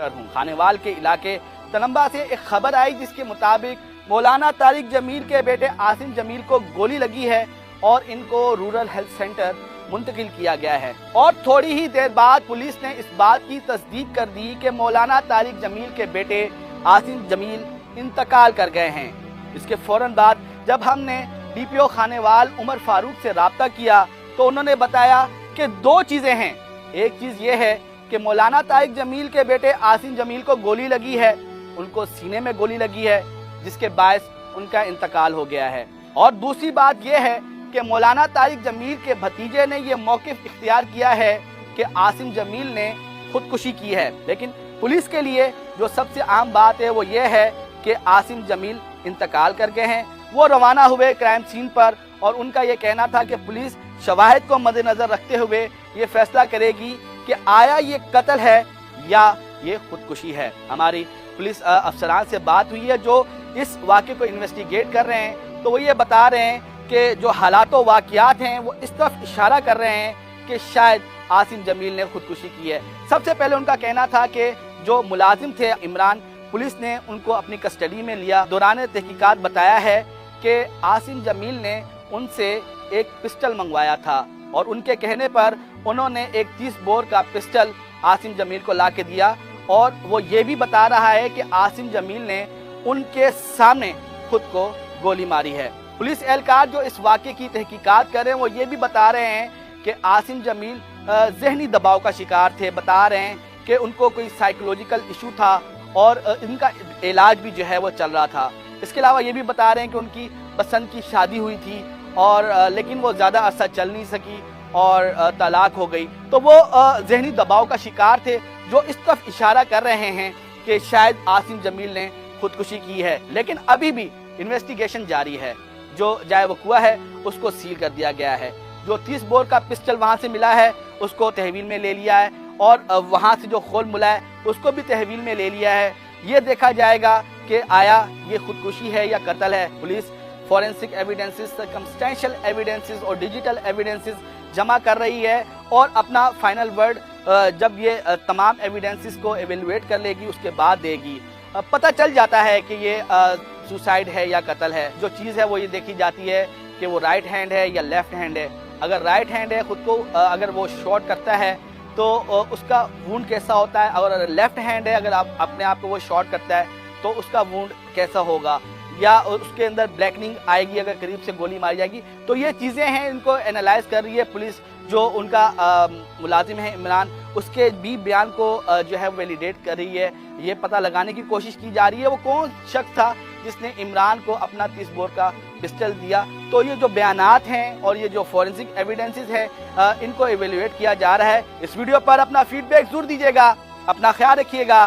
हूँ। खानेवाल के इलाके तलंबा से एक खबर आई जिसके मुताबिक मौलाना तारिक जमील के बेटे आसिम जमील को गोली लगी है और इनको रूरल हेल्थ सेंटर मुंतकिल किया गया है। और थोड़ी ही देर बाद पुलिस ने इस बात की तस्दीक कर दी कि मौलाना तारिक जमील के बेटे आसिम जमील इंतकाल कर गए हैं। इसके फौरन बाद जब हमने DPO खानेवाल उमर फारूक से राब्ता किया तो उन्होंने बताया कि दो चीज़ें हैं। एक चीज़ ये है कि मौलाना तारिक जमील के बेटे आसिम जमील को गोली लगी है, उनको सीने में गोली लगी है जिसके बायस उनका इंतकाल हो गया है। और दूसरी बात यह है कि मौलाना तारिक जमील के भतीजे ने यह मौक़िफ़ इख्तियार किया है कि आसिम जमील ने खुदकुशी की है। लेकिन पुलिस के लिए जो सबसे आम बात है वो ये है कि आसिम जमील इंतकाल कर गए हैं। वो रवाना हुए क्राइम सीन पर और उनका ये कहना था कि पुलिस शवाहिद को मद्देनज़र रखते हुए ये फैसला करेगी कि आया ये कत्ल है या ये खुदकुशी है। हमारी पुलिस अफसरान से बात हुई है जो इस वाक़े को इन्वेस्टिगेट कर रहे हैं, तो वो ये बता रहे हैं कि जो हालात व वाक़ियात हैं वो इस तरफ इशारा कर रहे हैं कि शायद आसिम जमील ने खुदकुशी की है। सबसे पहले उनका कहना था कि जो मुलाजिम थे इमरान, पुलिस ने उनको अपनी कस्टडी में लिया। दौरान तहकीकात बताया है कि आसिम जमील ने उनसे एक पिस्टल मंगवाया था और उनके कहने पर उन्होंने एक 30 बोर का पिस्टल आसिम जमील को ला के दिया। और वो ये भी बता रहा है कि आसिम जमील ने उनके सामने खुद को गोली मारी है। पुलिस एहलकार जो इस वाक़े की तहकीकात कर रहे हैं वो ये भी बता रहे हैं कि आसिम जमील ज़हनी दबाव का शिकार थे। बता रहे हैं कि उनको कोई साइकोलॉजिकल इशू था और इनका इलाज भी जो है वो चल रहा था। इसके अलावा ये भी बता रहे हैं कि उनकी पसंद की शादी हुई थी और लेकिन वो ज़्यादा अरसा चल नहीं सकी और तलाक हो गई। तो वो ज़हनी दबाव का शिकार थे जो इस तरफ इशारा कर रहे हैं कि शायद आसिम जमील ने खुदकुशी की है। लेकिन अभी भी इन्वेस्टिगेशन जारी है। जो जाए वक़ुआ है उसको सील कर दिया गया है। जो 30 बोर का पिस्टल वहाँ से मिला है उसको तहवील में ले लिया है और वहाँ से जो खोल मिला है उसको भी तहवील में ले लिया है। ये देखा जाएगा कि आया ये खुदकुशी है या कत्ल है। Police forensic evidences, circumstantial evidences और डिजिटल एविडेंसेस जमा कर रही है और अपना फाइनल वर्ड जब ये तमाम एविडेंसेस को एवेलुएट कर लेगी उसके बाद देगी। पता चल जाता है कि ये सुसाइड है या कत्ल है। जो चीज़ है वो ये देखी जाती है कि वो राइट हैंड है या लेफ्ट हैंड है। अगर राइट हैंड है, खुद को अगर वो शॉट करता है तो उसका वुंड कैसा होता है, और अगर लेफ्ट हैंड है, अगर आप अपने आप को वो शॉट करता है तो उसका वुंड कैसा होगा, या उसके अंदर ब्लैकनिंग आएगी अगर करीब से गोली मारी जाएगी। तो ये चीज़ें हैं, इनको एनालाइज कर रही है पुलिस। जो उनका मुलाजिम है इमरान, उसके भी बयान को जो है वैलिडेट कर रही है। ये पता लगाने की कोशिश की जा रही है वो कौन शख्स था जिसने इमरान को अपना 30 बोर का पिस्टल दिया। तो ये जो बयानात हैं और ये जो फॉरेंसिक एविडेंसेस हैं इनको एवेल्युएट किया जा रहा है। इस वीडियो पर अपना फीडबैक जरूर दीजिएगा। अपना ख्याल रखिएगा।